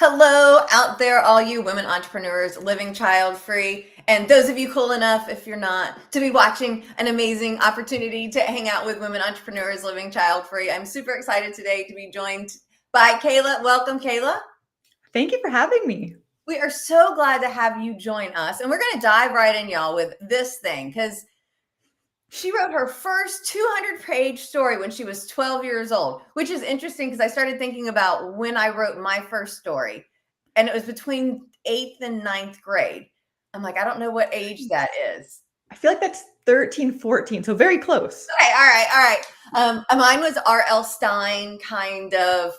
Hello out there, all you women entrepreneurs living child-free, and those of you cool enough, if you're not, to be watching an amazing opportunity to hang out with women entrepreneurs living child-free. I'm super excited today to be joined by Kayla. Welcome, Kayla. Thank you for having me. We are so glad to have you join us, and we're going to dive right in, y'all, with this thing, because she wrote her first 200-page story when she was 12 years old, which is interesting because I started thinking about when I wrote my first story, and it was between 8th and ninth grade. I'm like, I don't know what age that is. I feel like that's 13, 14, so very close. Okay, all right, all right. Mine was R.L. Stine, kind of,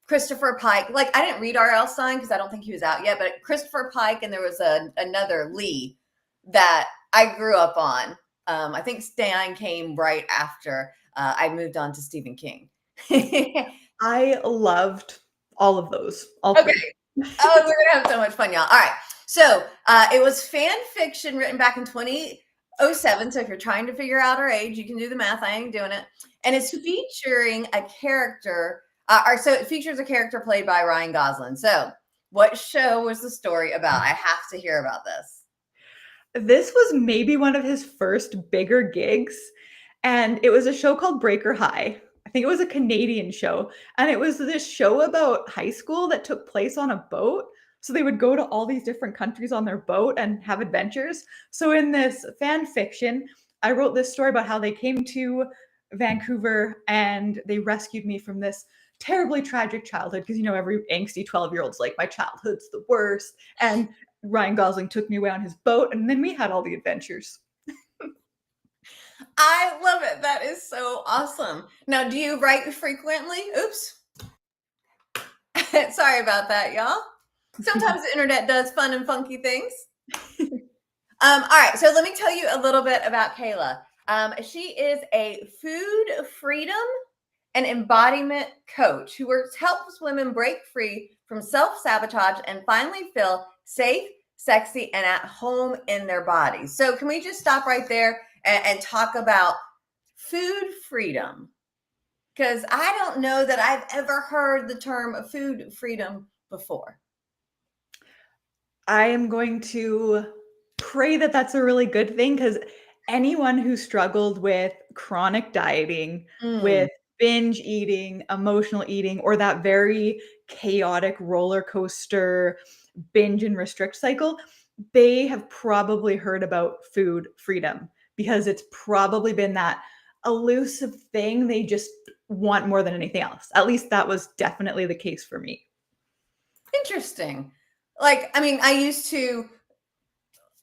Christopher Pike. Like, I didn't read R.L. Stine because I don't think he was out yet, but Christopher Pike, and there was another Lee that I grew up on. I think Stein came right after I moved on to Stephen King. I loved all of those, all Okay. three. Oh, we're gonna have so much fun, y'all. All right. So it was fan fiction written back in 2007. So if you're trying to figure out our age, you can do the math. I ain't doing it. And it's featuring a character, so it features a character played by Ryan Gosling. So what show was the story about? I have to hear about this. This was maybe one of his first bigger gigs, and it was a show called Breaker High. I think it was a Canadian show, and it was this show about high school that took place on a boat. So they would go to all these different countries on their boat and have adventures. So in this fan fiction, I wrote this story about how they came to Vancouver and they rescued me from this terribly tragic childhood, because every angsty 12-year-old's like, my childhood's the worst. And Ryan Gosling took me away on his boat, and then we had all the adventures. I love it. That is so awesome. Now, do you write frequently? Oops. Sorry about that, y'all. Sometimes the internet does fun and funky things. All right, so let me tell you a little bit about Kayla. She is a food freedom and embodiment coach who helps women break free from self-sabotage and finally feel safe, sexy, and at home in their bodies. So can we just stop right there and talk about food freedom? Because I don't know that I've ever heard the term food freedom before. I am going to pray that that's a really good thing, because anyone who struggled with chronic dieting, with binge eating, emotional eating, or that very chaotic roller coaster binge and restrict cycle, they have probably heard about food freedom, because it's probably been that elusive thing they just want more than anything else. At least that was definitely the case for me. Interesting. Like, I mean,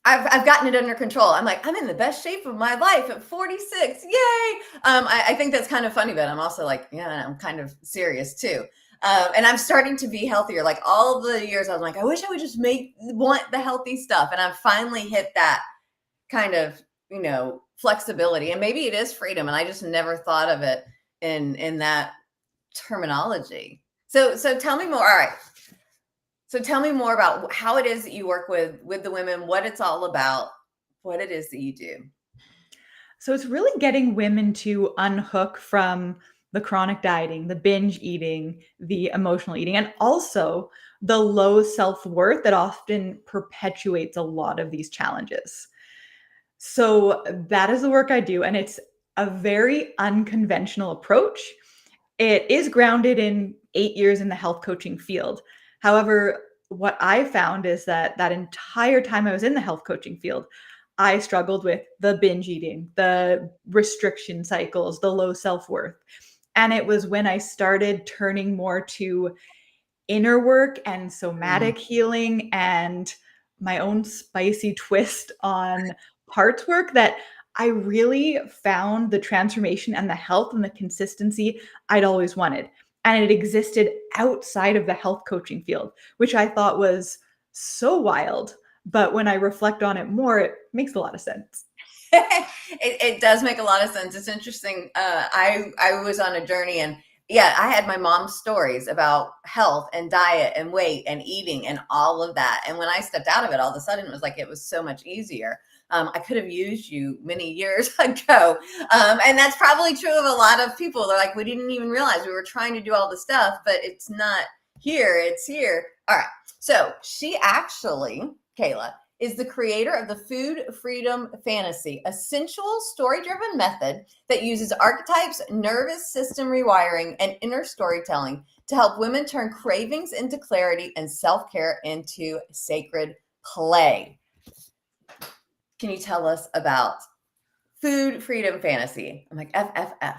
I've gotten it under control. I'm like, I'm in the best shape of my life at 46. Yay. I think that's kind of funny, but I'm also like, yeah, I'm kind of serious too. And I'm starting to be healthier. Like all the years I was like, I wish I would just want the healthy stuff. And I've finally hit that kind of, flexibility, and maybe it is freedom. And I just never thought of it in that terminology. So tell me more. All right. So tell me more about how it is that you work with the women, what it's all about, what it is that you do. So it's really getting women to unhook from the chronic dieting, the binge eating, the emotional eating, and also the low self-worth that often perpetuates a lot of these challenges. So that is the work I do, and it's a very unconventional approach. It is grounded in 8 years in the health coaching field. However, what I found is that entire time I was in the health coaching field, I struggled with the binge eating, the restriction cycles, the low self-worth. And it was when I started turning more to inner work and somatic healing and my own spicy twist on parts work that I really found the transformation and the health and the consistency I'd always wanted. And it existed outside of the health coaching field, which I thought was so wild. But when I reflect on it more, it makes a lot of sense. It does make a lot of sense. It's interesting. I was on a journey, and yeah, I had my mom's stories about health and diet and weight and eating and all of that. And when I stepped out of it, all of a sudden it was like, it was so much easier. I could have used you many years ago. And that's probably true of a lot of people. They're like, we didn't even realize we were trying to do all the stuff, but it's not Here, it's here. All right. So she actually, Kayla, is the creator of the Food Freedom Fantasy, a sensual, story-driven method that uses archetypes, nervous system rewiring, and inner storytelling to help women turn cravings into clarity and self-care into sacred play. Can you tell us about Food Freedom Fantasy? I'm like, FFF.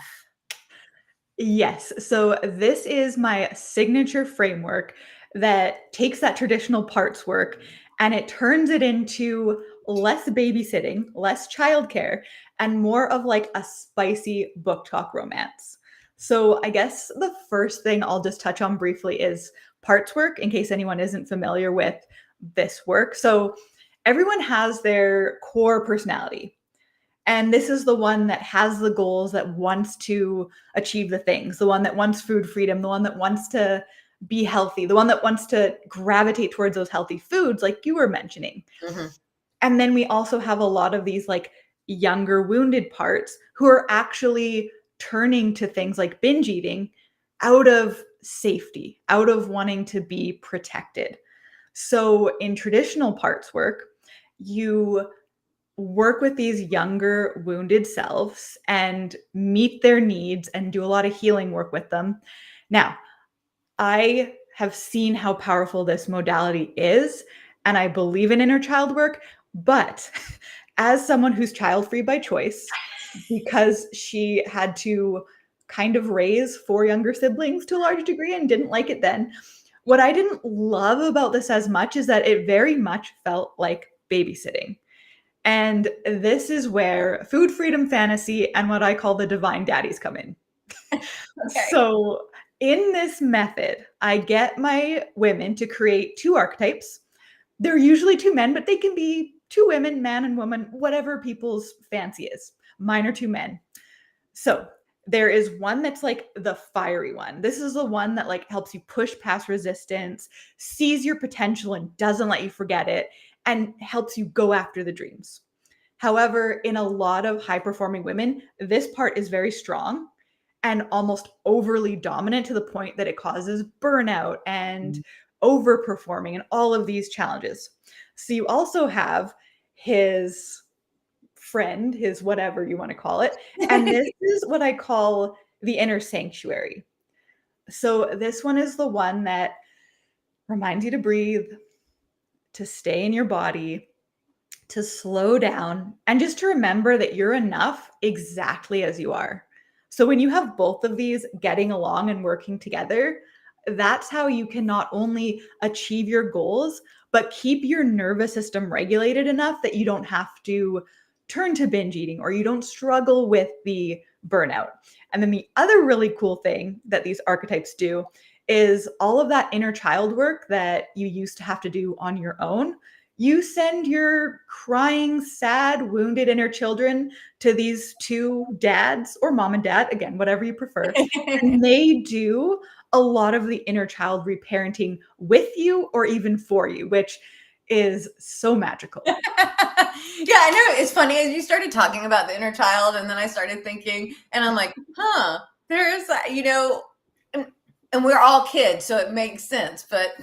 Yes. So this is my signature framework that takes that traditional parts work and it turns it into less babysitting, less childcare, and more of like a spicy book talk romance. So I guess the first thing I'll just touch on briefly is parts work in case anyone isn't familiar with this work. So everyone has their core personality. And this is the one that has the goals, that wants to achieve the things, the one that wants food freedom, the one that wants to be healthy, the one that wants to gravitate towards those healthy foods, like you were mentioning. Mm-hmm. And then we also have a lot of these like younger wounded parts who are actually turning to things like binge eating out of safety, out of wanting to be protected. So in traditional parts work, you work with these younger wounded selves and meet their needs and do a lot of healing work with them. Now, I have seen how powerful this modality is, and I believe in inner child work. But as someone who's child free by choice, because she had to kind of raise four younger siblings to a large degree and didn't like it then, what I didn't love about this as much is that it very much felt like babysitting. And this is where food freedom fantasy and what I call the divine daddies come in. Okay. So, in this method, I get my women to create two archetypes. They're usually two men, but they can be two women, man and woman, whatever people's fancy is. Mine are two men. So, there is one that's like the fiery one. This is the one that like helps you push past resistance, sees your potential and doesn't let you forget it, and helps you go after the dreams. However, in a lot of high performing women, this part is very strong and almost overly dominant to the point that it causes burnout and overperforming and all of these challenges. So you also have his friend, his whatever you want to call it. And this is what I call the inner sanctuary. So this one is the one that reminds you to breathe, to stay in your body, to slow down, and just to remember that you're enough exactly as you are. So when you have both of these getting along and working together, that's how you can not only achieve your goals, but keep your nervous system regulated enough that you don't have to turn to binge eating or you don't struggle with the burnout. And then the other really cool thing that these archetypes do is all of that inner child work that you used to have to do on your own. You send your crying, sad, wounded inner children to these two dads or mom and dad, again, whatever you prefer. And they do a lot of the inner child reparenting with you or even for you, which is so magical. Yeah, I know. It's funny as you started talking about the inner child, and then I started thinking, and I'm like, huh, there's, and we're all kids, so it makes sense. But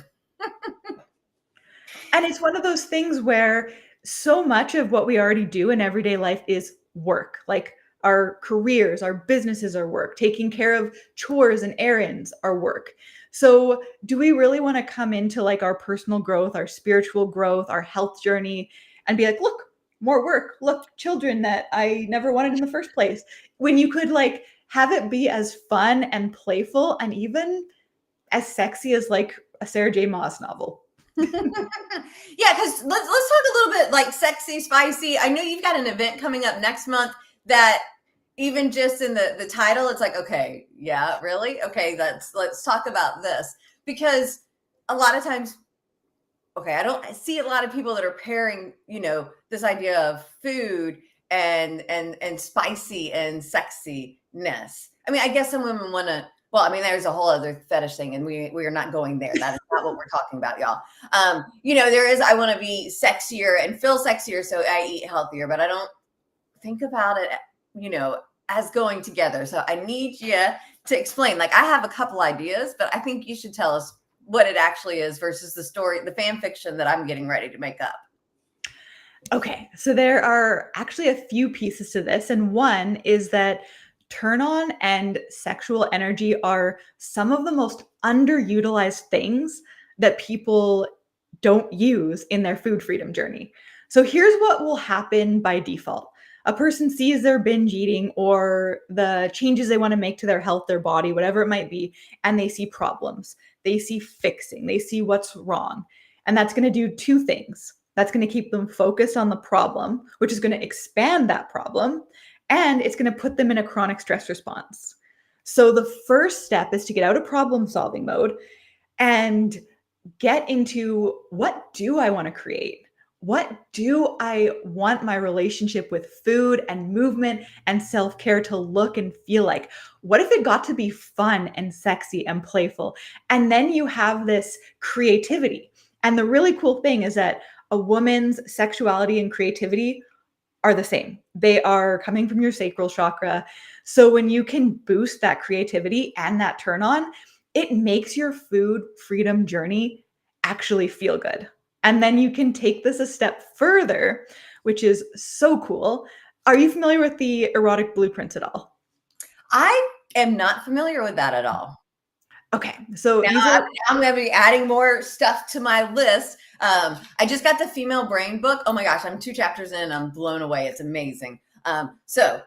And it's one of those things where so much of what we already do in everyday life is work. Like our careers, our businesses are work, taking care of chores and errands are work. So, do we really want to come into like our personal growth, our spiritual growth, our health journey and be like, look, more work, look, children that I never wanted in the first place, when you could like have it be as fun and playful and even as sexy as like a Sarah J. Maas novel? yeah, because let's talk a little bit like sexy, spicy. I know you've got an event coming up next month that even just in the title, it's like, okay, yeah, really? Okay, let's talk about this. Because a lot of times, okay, I see a lot of people that are pairing, this idea of food and spicy and sexiness. I mean, I guess some women want to. Well, I mean, there's a whole other fetish thing, and we are not going there. That is not what we're talking about, y'all. There is. I want to be sexier and feel sexier, so I eat healthier. But I don't think about it, as going together. So I need you to explain. Like, I have a couple ideas, but I think you should tell us what it actually is versus the story, the fan fiction that I'm getting ready to make up? Okay, so there are actually a few pieces to this. And one is that turn on and sexual energy are some of the most underutilized things that people don't use in their food freedom journey. So here's what will happen by default. A person sees their binge eating or the changes they want to make to their health, their body, whatever it might be, and they see problems. They see fixing, they see what's wrong. And that's going to do two things. That's going to keep them focused on the problem, which is going to expand that problem, and it's going to put them in a chronic stress response. So the first step is to get out of problem solving mode and get into, what do I want to create? What do I want my relationship with food and movement and self-care to look and feel like? What if it got to be fun and sexy and playful? And then you have this creativity. And the really cool thing is that a woman's sexuality and creativity are the same. They are coming from your sacral chakra. So when you can boost that creativity and that turn on, it makes your food freedom journey actually feel good. And then you can take this a step further, which is so cool. Are you familiar with the erotic blueprints at all? I am not familiar with that at all. Okay, so Now these are I'm going to be adding more stuff to my list. I just got the Female Brain book. Oh my gosh, I'm 2 chapters in. I'm blown away. It's amazing. So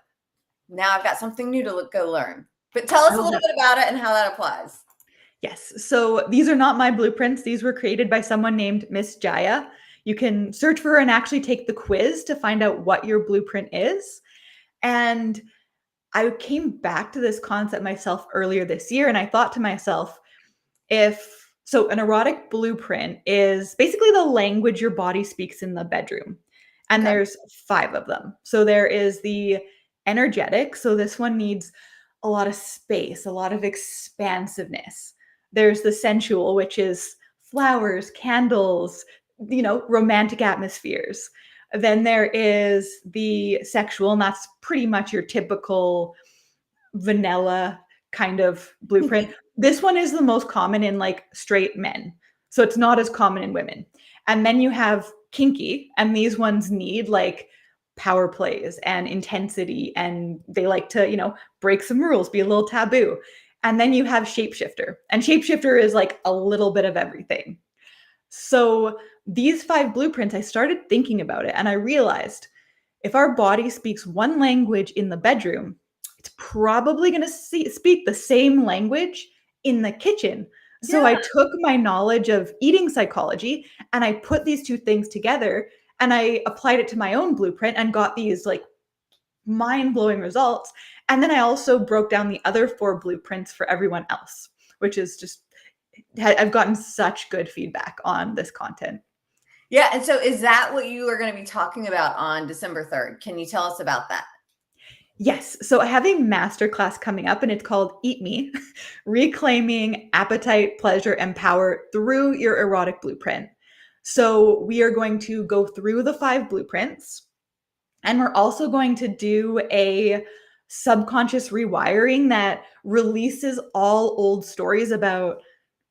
now I've got something new to go learn. But tell us a little bit about it and how that applies. Yes. So these are not my blueprints. These were created by someone named Miss Jaya. You can search for her and actually take the quiz to find out what your blueprint is. And I came back to this concept myself earlier this year, and I thought to myself, so an erotic blueprint is basically the language your body speaks in the bedroom. And Okay. there's 5 of them. So there is the energetic. So this one needs a lot of space, a lot of expansiveness. There's the sensual, which is flowers, candles, romantic atmospheres. Then there is the sexual, and that's pretty much your typical vanilla kind of blueprint. This one is the most common in like straight men. So it's not as common in women. And then you have kinky, and these ones need like power plays and intensity, and they like to, break some rules, be a little taboo. And then you have shapeshifter, and shapeshifter is like a little bit of everything. So these 5 blueprints, I started thinking about it, and I realized if our body speaks one language in the bedroom, it's probably going to speak the same language in the kitchen. So Yeah. I took my knowledge of eating psychology and I put these 2 things together, and I applied it to my own blueprint and got these like mind-blowing results. And then I also broke down the other 4 blueprints for everyone else, which is just, I've gotten such good feedback on this content. Yeah. And so is that what you are going to be talking about on December 3rd? Can you tell us about that? Yes. So I have a masterclass coming up, and it's called Eat Me, Reclaiming Appetite, Pleasure, and Power Through Your Erotic Blueprint. So we are going to go through the 5 blueprints, and we're also going to do a subconscious rewiring that releases all old stories about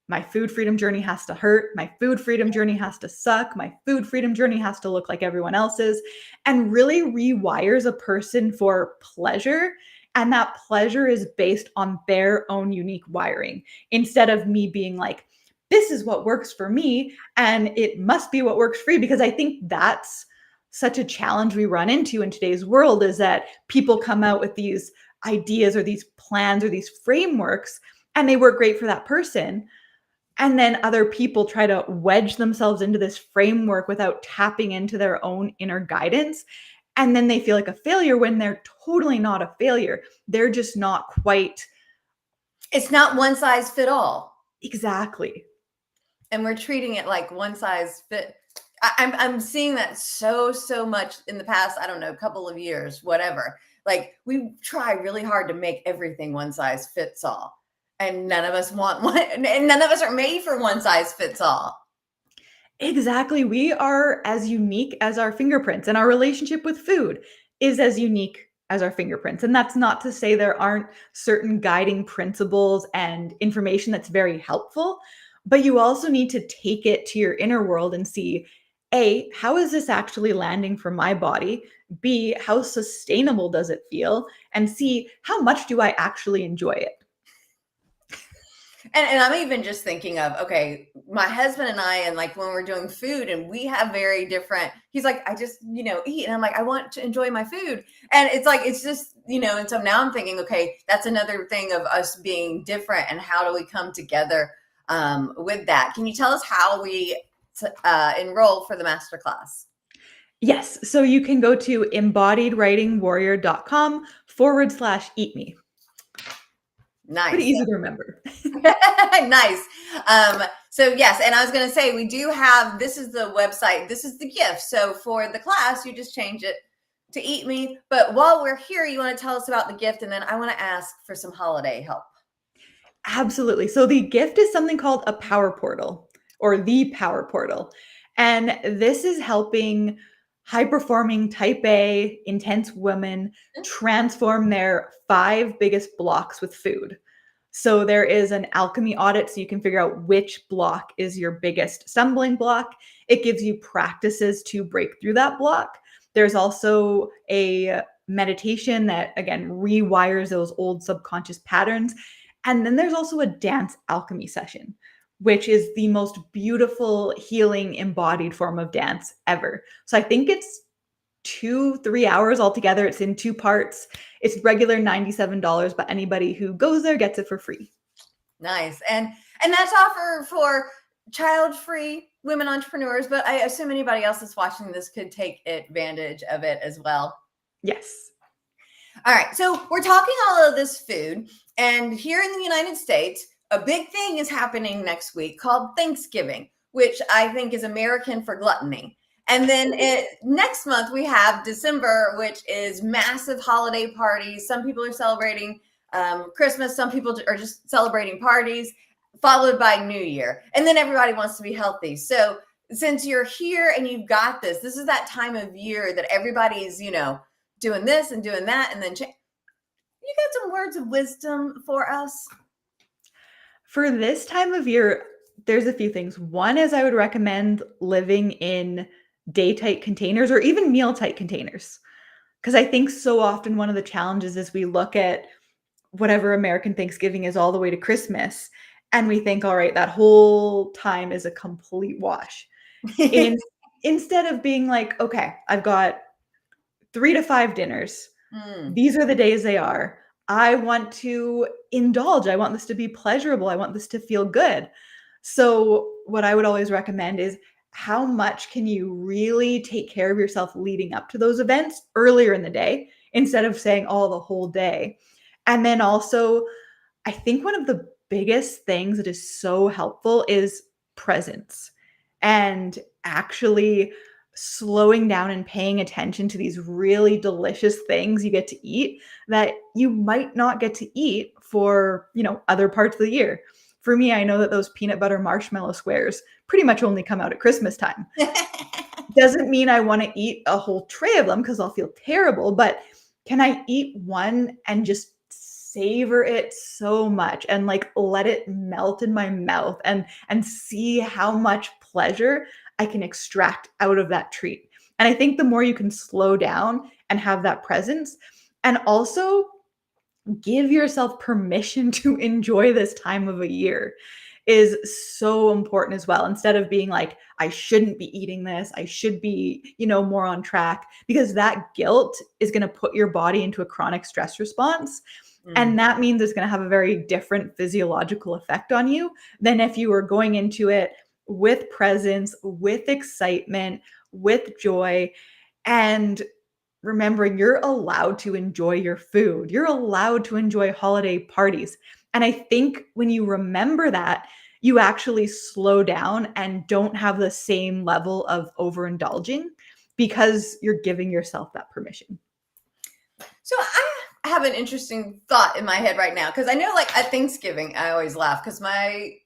my food freedom journey has to hurt. My food freedom journey has to suck. My food freedom journey has to look like everyone else's, and really rewires a person for pleasure. And that pleasure is based on their own unique wiring, instead of me being like, this is what works for me and it must be what works for you. Because I think that's such a challenge we run into in today's world, is that people come out with these ideas or these plans or these frameworks, and they work great for that person. And then other people try to wedge themselves into this framework without tapping into their own inner guidance. And then they feel like a failure when they're totally not a failure. They're just not quite. It's not one size fit all. Exactly. And we're treating it like one size fit. I'm seeing that so much in the past, I don't know, couple of years, whatever. Like we try really hard to make everything one size fits all. And none of us want one, and none of us are made for one size fits all. Exactly. We are as unique as our fingerprints, and our relationship with food is as unique as our fingerprints. And that's not to say there aren't certain guiding principles and information that's very helpful, But you also need to take it to your inner world and see, A, how is this actually landing for my body? B, how sustainable does it feel? And C, how much do I actually enjoy it? And I'm even just thinking of, okay, my husband and I, and like when we're doing food and we have very different, he's like, I just, eat. And I'm like, I want to enjoy my food. And it's like, it's just, and so now I'm thinking, okay, that's another thing of us being different. And how do we come together with that? Can you tell us how we enroll for the masterclass? Yes. So you can go to embodiedwritingwarrior.com/eat me. Pretty Nice. easy to remember. Nice. So yes, and I was going to say, we do have, this is the website, this is the gift. So for the class, you just change it to Eat Me. But while we're here, you want to tell us about the gift, and then I want to ask for some holiday help. Absolutely. So the gift is something called a power portal or the power portal. And this is helping high performing type A intense women transform their 5 biggest blocks with food. So there is an alchemy audit so you can figure out which block is your biggest stumbling block. It gives you practices to break through that block. There's also a meditation that again rewires those old subconscious patterns. And then there's also a dance alchemy session, which is the most beautiful healing embodied form of dance ever. So I think it's 2-3 hours altogether. It's in 2 parts. It's regular $97, but anybody who goes there gets it for free. Nice. And that's offer for child-free women entrepreneurs, but I assume anybody else that's watching this could take advantage of it as well. Yes. All right. So we're talking all of this food, and here in the United States, a big thing is happening next week called Thanksgiving, which I think is American for gluttony. And then next month we have December, which is massive holiday parties. Some people are celebrating Christmas. Some people are just celebrating parties, followed by New Year. And then everybody wants to be healthy. So since you're here and you've got this is that time of year that everybody's, doing this and doing that. And then you got some words of wisdom for us? For this time of year, there's a few things. One is I would recommend living in day tight containers or even meal tight containers. Because I think so often one of the challenges is we look at whatever American Thanksgiving is all the way to Christmas, and we think, all right, that whole time is a complete wash. Instead of being like, okay, I've got 3 to 5 dinners. These are the days they are. I want to indulge. I want this to be pleasurable. I want this to feel good. So what I would always recommend is how much can you really take care of yourself leading up to those events earlier in the day instead of saying, oh, the whole day. And then also, I think one of the biggest things that is so helpful is presence and actually slowing down and paying attention to these really delicious things you get to eat that you might not get to eat for, other parts of the year. For me, I know that those peanut butter marshmallow squares pretty much only come out at Christmas time. Doesn't mean I want to eat a whole tray of them because I'll feel terrible, but can I eat one and just savor it so much and like let it melt in my mouth and see how much pleasure I can extract out of that treat. And I think the more you can slow down and have that presence and also give yourself permission to enjoy this time of a year is so important as well. Instead of being like, I shouldn't be eating this, I should be, more on track, because that guilt is going to put your body into a chronic stress response. And that means it's going to have a very different physiological effect on you than if you were going into it with presence, with excitement, with joy, and remembering you're allowed to enjoy your food. You're allowed to enjoy holiday parties. And I think when you remember that, you actually slow down and don't have the same level of overindulging because you're giving yourself that permission. So I have an interesting thought in my head right now, because I know, like, at Thanksgiving, I always laugh because my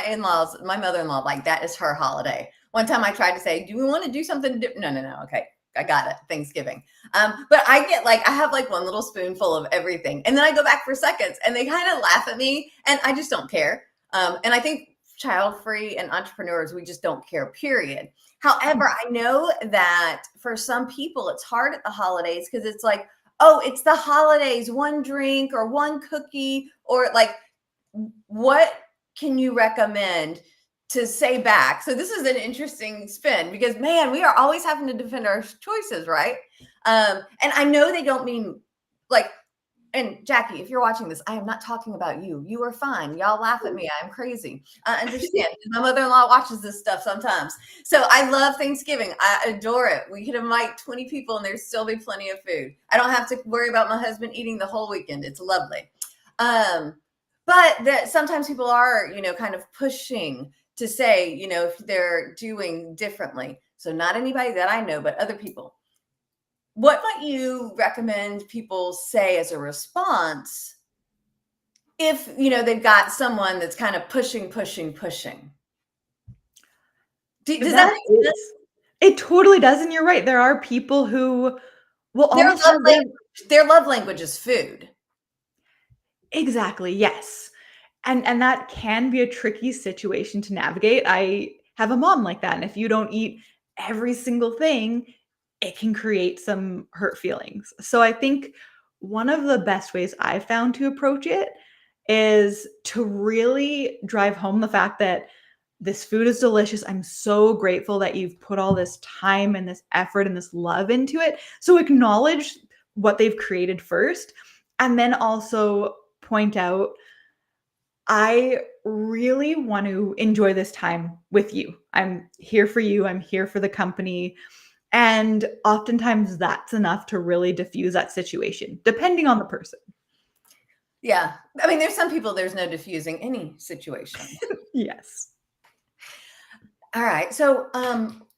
in-laws, my mother-in-law, like, that is her holiday. One time I tried to say, do we want to do something different? No. Okay. I got it. Thanksgiving. But I get I have one little spoonful of everything. And then I go back for seconds and they kind of laugh at me and I just don't care. And I think child-free and entrepreneurs, we just don't care, period. However, I know that for some people, it's hard at the holidays because it's like, oh, it's the holidays, one drink or one cookie, or like, what can you recommend to say back? So this is an interesting spin because, man, we are always having to defend our choices, right? And I know they don't mean like, and Jackie, if you're watching this, I am not talking about you. You are fine. Y'all laugh at me. I'm crazy. I understand. My mother-in-law watches this stuff sometimes. So I love Thanksgiving. I adore it. We could invite 20 people and there'd still be plenty of food. I don't have to worry about my husband eating the whole weekend. It's lovely. But that sometimes people are, kind of pushing to say, if they're doing differently. So not anybody that I know, but other people. What might you recommend people say as a response if, they've got someone that's kind of pushing? Does that make sense? It totally does, and you're right. There are people who will Their almost have their love language is food. exactly, yes. And that can be a tricky situation to navigate. I have a mom like that, and if you don't eat every single thing, it can create some hurt feelings. So I think one of the best ways I've found to approach it is to really drive home the fact that this food is delicious. I'm so grateful that you've put all this time and this effort and this love into it. So acknowledge what they've created first, and then also point out, I really want to enjoy this time with you. I'm here for you. I'm here for the company. And oftentimes that's enough to really diffuse that situation, depending on the person. Yeah. I mean, there's some people, there's no diffusing any situation. Yes. All right. So,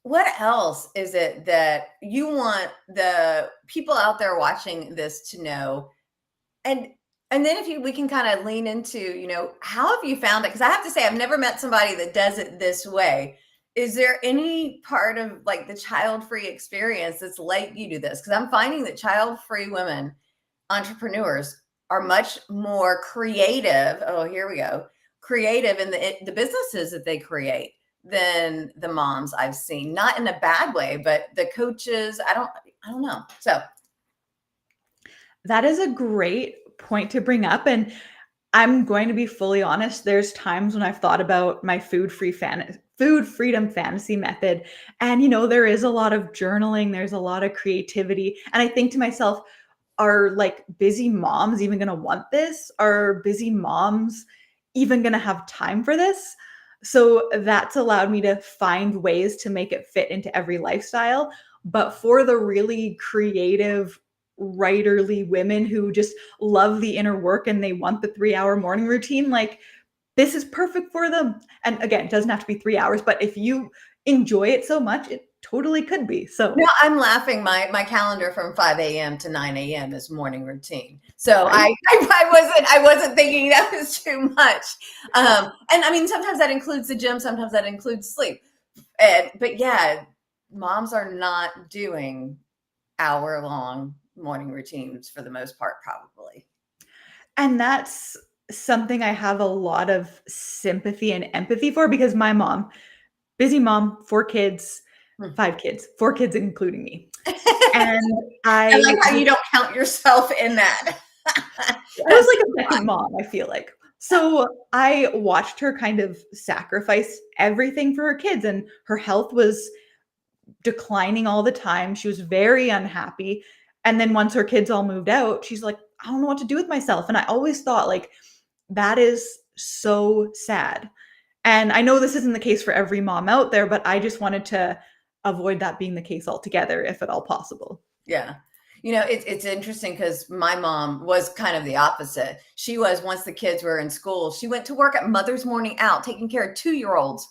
what else is it that you want the people out there watching this to know? And then if we can kind of lean into, how have you found it? Because I have to say, I've never met somebody that does it this way. Is there any part of like the child-free experience that's led you to this? Because I'm finding that child-free women, entrepreneurs, are much more creative. Oh, here we go. Creative in the businesses that they create than the moms I've seen. Not in a bad way, but the coaches, I don't know. So that is a great point to bring up. And I'm going to be fully honest. There's times when I've thought about my food freedom fantasy method. And, there is a lot of journaling. There's a lot of creativity. And I think to myself, are like busy moms even going to want this? Are busy moms even going to have time for this? So that's allowed me to find ways to make it fit into every lifestyle. But for the really creative, writerly women who just love the inner work and they want the 3-hour morning routine, like this is perfect for them. And again, it doesn't have to be 3 hours, but if you enjoy it so much, it totally could be. So no, I'm laughing. My calendar from 5 a.m. to 9 a.m. is morning routine. So right? I wasn't thinking that was too much. And I mean, sometimes that includes the gym, sometimes that includes sleep. But yeah, moms are not doing hour-long morning routines for the most part, probably. And that's something I have a lot of sympathy and empathy for because my mom, busy mom, 4 kids, 5 kids, 4 kids including me. And I like how you don't count yourself in that. I was like a second mom, I feel like. So I watched her kind of sacrifice everything for her kids, and her health was declining all the time. She was very unhappy. And then once her kids all moved out, she's like, I don't know what to do with myself. And I always thought, like, that is so sad. And I know this isn't the case for every mom out there, but I just wanted to avoid that being the case altogether, if at all possible. Yeah. It's interesting because my mom was kind of the opposite. She was, once the kids were in school, she went to work at Mother's Morning Out, taking care of 2-year-olds.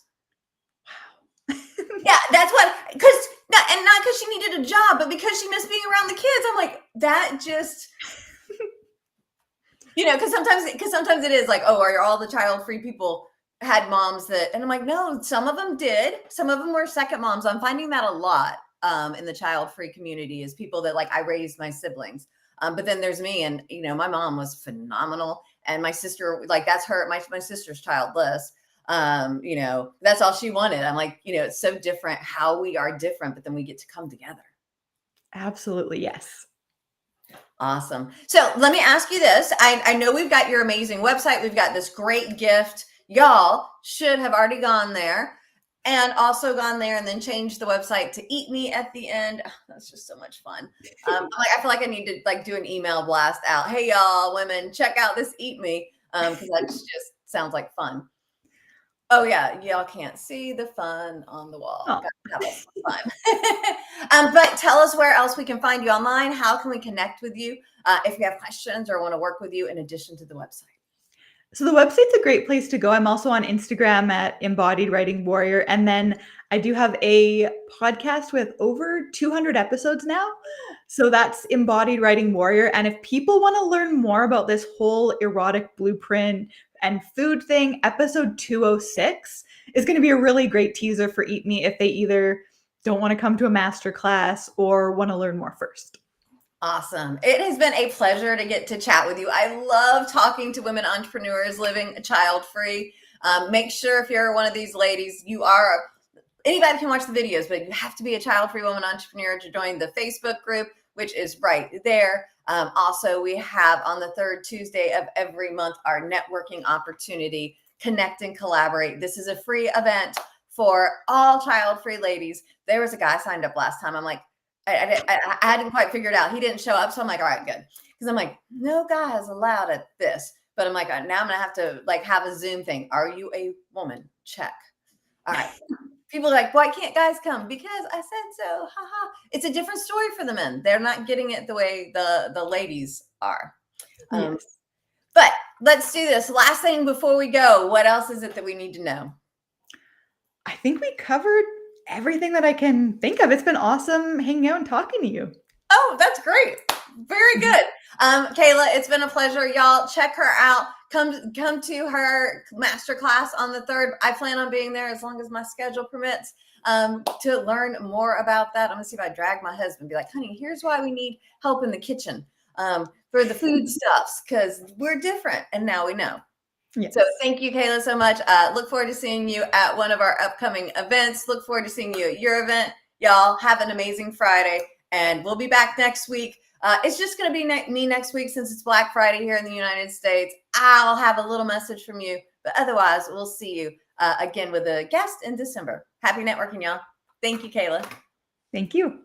Yeah, that's what, and not because she needed a job, but because she missed being around the kids. I'm like, that just, because sometimes it is like, oh, are all the child-free people had moms that, and I'm like, no, some of them did. Some of them were second moms. I'm finding that a lot in the child-free community is people that like, I raised my siblings. But then there's me, and my mom was phenomenal. And my sister, like that's my sister's childless. That's all she wanted. I'm like, it's so different how we are different, but then we get to come together. Absolutely. Yes. Awesome. So let me ask you this. I know we've got your amazing website. We've got this great gift. Y'all should have already gone there and also gone there and then changed the website to Eat Me at the end. Oh, that's just so much fun. I feel like I need to do an email blast out. Hey, y'all, women, check out this Eat Me because that just sounds like fun. Oh yeah, y'all can't see the fun on the wall. Oh. Gotta have some fun. But tell us where else we can find you online. How can we connect with you if we have questions or want to work with you in addition to the website? So the website's a great place to go. I'm also on Instagram at Embodied Writing Warrior. And then I do have a podcast with over 200 episodes now. So that's Embodied Writing Warrior. And if people want to learn more about this whole erotic blueprint and food thing, episode 206 is going to be a really great teaser for Eat Me if they either don't want to come to a master class or want to learn more first. Awesome. It has been a pleasure to get to chat with you. I love talking to women entrepreneurs living child-free. Make sure if you're one of these ladies, anybody can watch the videos, but you have to be a child-free woman entrepreneur to join the Facebook group, which is right there. Also, we have on the third Tuesday of every month, our networking opportunity, Connect and Collaborate. This is a free event for all child-free ladies. There was a guy signed up last time. I'm like, I hadn't quite figured out. He didn't show up. So I'm like, all right, good. Because I'm like, no guy is allowed at this. But I'm like, now I'm going to have to have a Zoom thing. Are you a woman? Check. All right. People are like, why can't guys come? Because I said so. Ha ha. It's a different story for the men. They're not getting it the way the ladies are. Yes. But let's do this. Last thing before we go, what else is it that we need to know? I think we covered everything that I can think of. It's been awesome hanging out and talking to you. Oh, that's great. Very good. Kayla, it's been a pleasure. Y'all check her out. Come to her masterclass on the 3rd. I plan on being there as long as my schedule permits to learn more about that. I'm going to see if I drag my husband and be like, honey, here's why we need help in the kitchen for the food stuffs because we're different. And now we know. Yes. So thank you, Kayla, so much. Look forward to seeing you at one of our upcoming events. Look forward to seeing you at your event. Y'all have an amazing Friday, and we'll be back next week. It's just going to be me next week since it's Black Friday here in the United States. I'll have a little message from you, but otherwise, we'll see you again with a guest in December. Happy networking, y'all. Thank you, Kayla. Thank you.